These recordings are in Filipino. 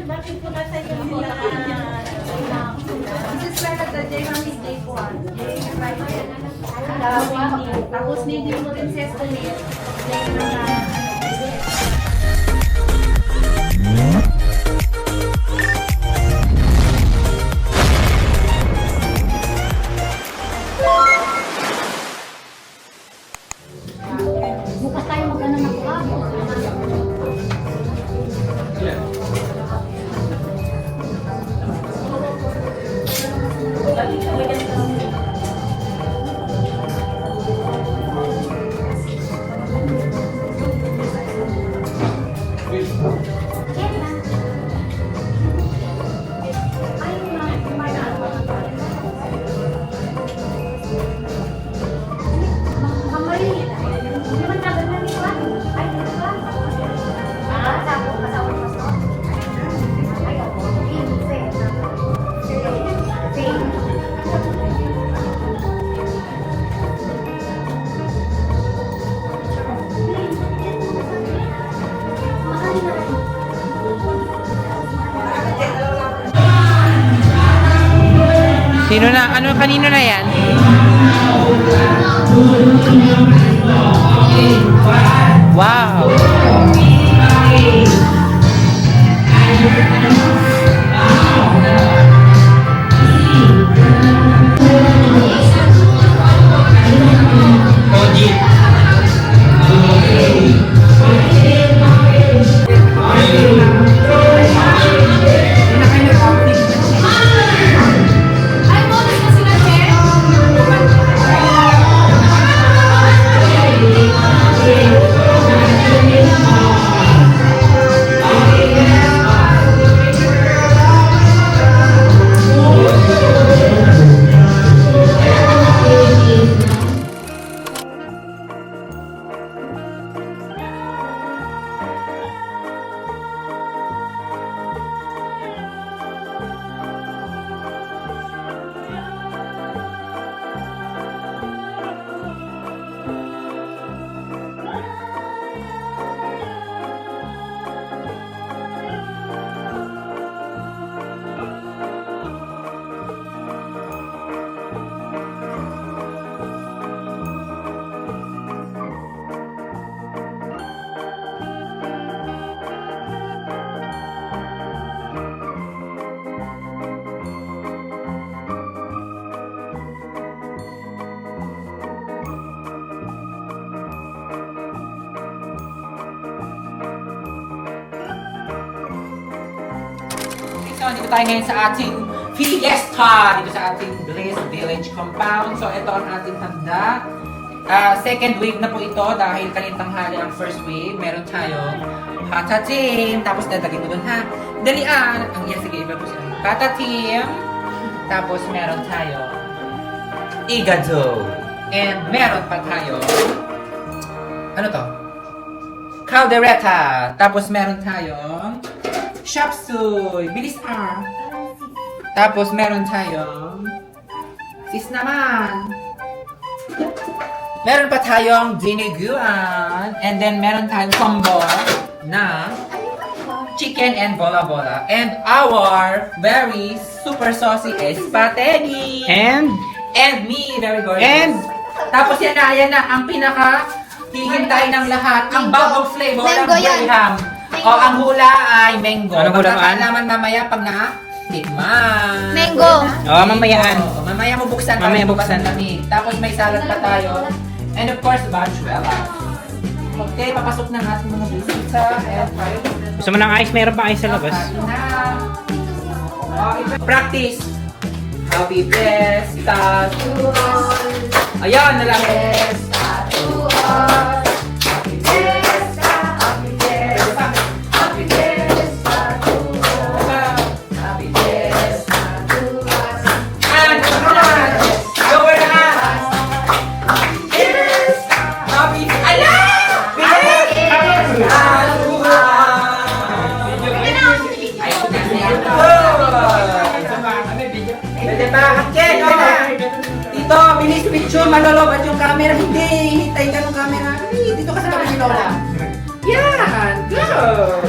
Bakit po nasa iyo nila? This is where the J Mami's Day po. Tapos need mo rin sa estimate. Bukas tayo mag-ano ng klabo. Sino na? Ano, kanino na yan? Wow! So, dito tayo ngayon sa ating fiesta, dito sa ating Bliss Village Compound. So, ito ang ating handa. Second wave na po ito dahil kanina tanghali ang first wave. Meron tayong patatim. Tapos, dadagay mo dun ha. Dalian. Sige, iba po sila. Patatim. Tapos, meron tayo igado. And meron pa tayo ano to? Caldereta. Tapos, meron tayong chop suey. Bilis ah. Tapos meron tayong sis naman. Meron pa tayong dineguan. And then meron tayong combo na chicken and bola-bola. And our very super saucy espateni. And me, very gorgeous. And tapos yan na. Ang pinaka hihintay ng lahat. Ang bagong flavor ng Graham. O, ang hula ay mango. Anong hulaan? Magkakalaman mamaya pag na-tikman. Mango. Mamayaan. Mamaya mo buksan. Mamaya buksan. Tapos may salad pa tayo. And of course, bachuela. Okay, papasok na natin mga bisita. Gusto mo ng ice? Meron pa ice sa labas. Practice. Happy Fiesta to all. Ayan, nalang. Fiesta to all. Happy Fiesta. Happy Fiesta. Happy Fiesta to all. Happy Fiesta to us. And come on. Lower the hands. Happy Fiesta. Happy Fiesta. Ala! Fiesta to us. Pwede ba? Ken, Tito, bilis picture, malolobat yung camera. Hindi, hintay ka ng camera. Dito ka sa tabi ni Lola. Yan, go!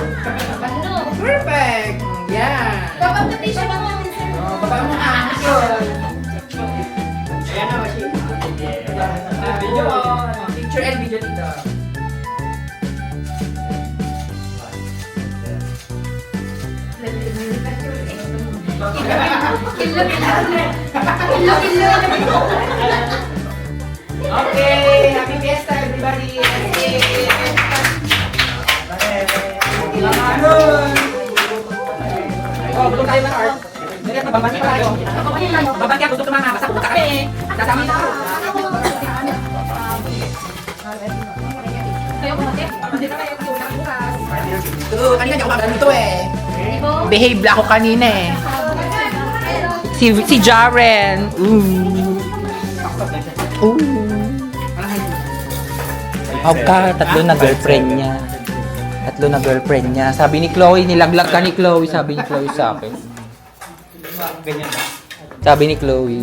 Okay, happy fiesta everybody. Oh, gusto tayo ng art. Babati pa tayo. Babati ako, gusto ko mga basta punta kami. Sasama na ako. Hindi na kayo pumunta bukas. Kanina di ako magalito eh. Behave lang ako kanina eh. Si Jaren. Tatlo na girlfriend niya. Tatlo na girlfriend niya. Sabi ni Chloe, nilaglag ka ni Chloe. Sabi ni Chloe sa akin. Sabi ni Chloe.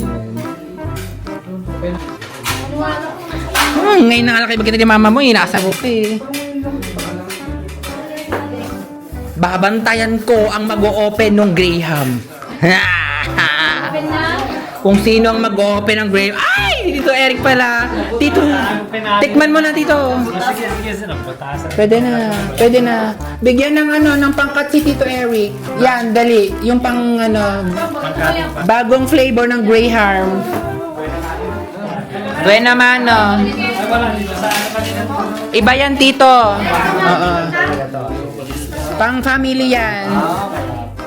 Ngayon na alakay magkita ni mama mo, inasa ko eh. Babantayan ko ang mag-o-open ng Graham. Kung sino ang mag-open ng Graham. Ay! Tito Eric pala. Tito, tikman mo na, Tito. Pwede na. Pwede na. Bigyan ng ng pangkat si Tito Eric. Yan, dali. Yung pang bagong flavor ng Graham. Buena mano. Iba yan, Tito. Oo. Pang family yan.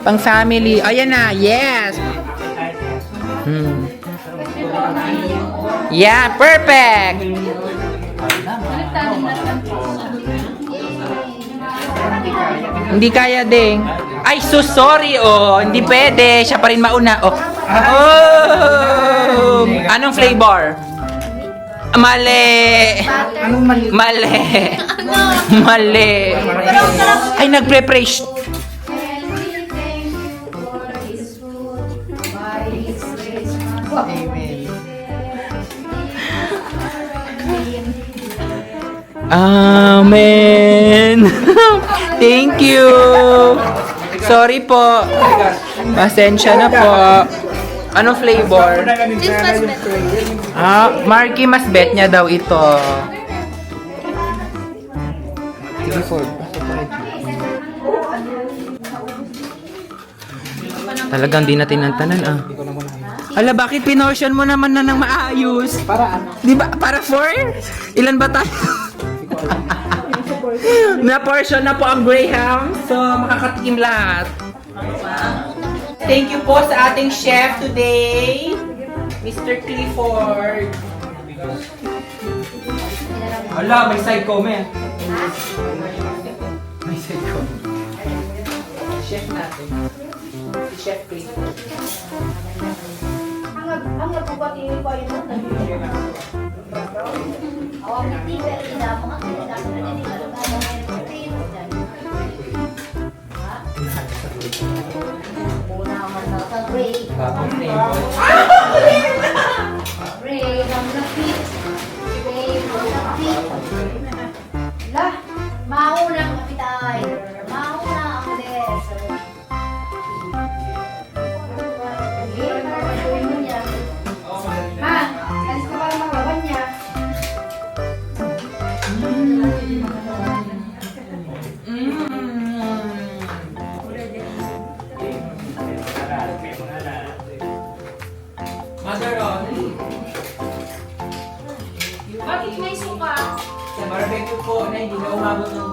Pang family. Ayan na. Yes. Yeah, perfect. Hindi kaya ding. Ay, so sorry oh. Hindi pwede. Siya pa rin mauna. Oh. Anong flavor? Mali. Mali. Mali. Ay, nagpre-praise. Amen. Thank you. Sorry po. Pasensya na po. Anong flavor? Marky, mas bet niya daw ito. Talagang di natin nantanan Ala, bakit pinortion mo naman na ng maayos? Para ano? Di ba? Para 4? Ilan ba tayo? Na-portion na po ang Graham. So, makakatikim lahat. Thank you po sa ating chef today, Mr. Clifford. Ala, may side comment. May side comment. Chef natin. Si Chef Clifford. Ang nagpupati ko yun ang nag-video. Awang hindi, pero hindi ako nga. Hindi ako na hindi alam na yung protein dyan. Ha? Muna naman na sa Ray. Ray, ang lapit. Ray, ang lapit. Lah, mauna ang kapitay. Mauna ang les. Ma, alis ka para magawan niya. Mother Ronnie. Bakit may suka? Sa barbecue po na hindi na umabot ng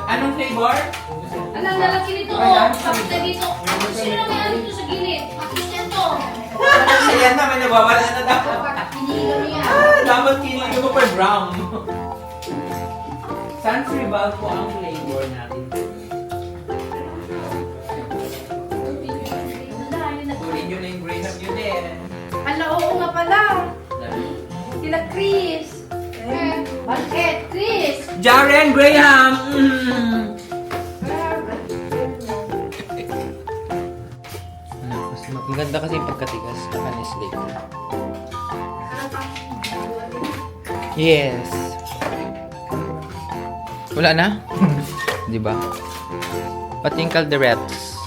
Anong flavor? Alam, lalaki nito. Kapit na dito. Sino na may ano dito sa gilid? Pakis niya to. Ayan naman, nawawala na daw. Hinihigaw niya. Dapat kinilig ko per brown. Sans Rival po ang flavor natin. Kunin nyo na yung Graham yun eh. Ala, oo nga pala. Sila Chris. Bakit? Chris. Jaren Graham! Maganda kasi yung pagkatigas. Honestly. Yes. Wala na? Di ba? Pati yung calderettes.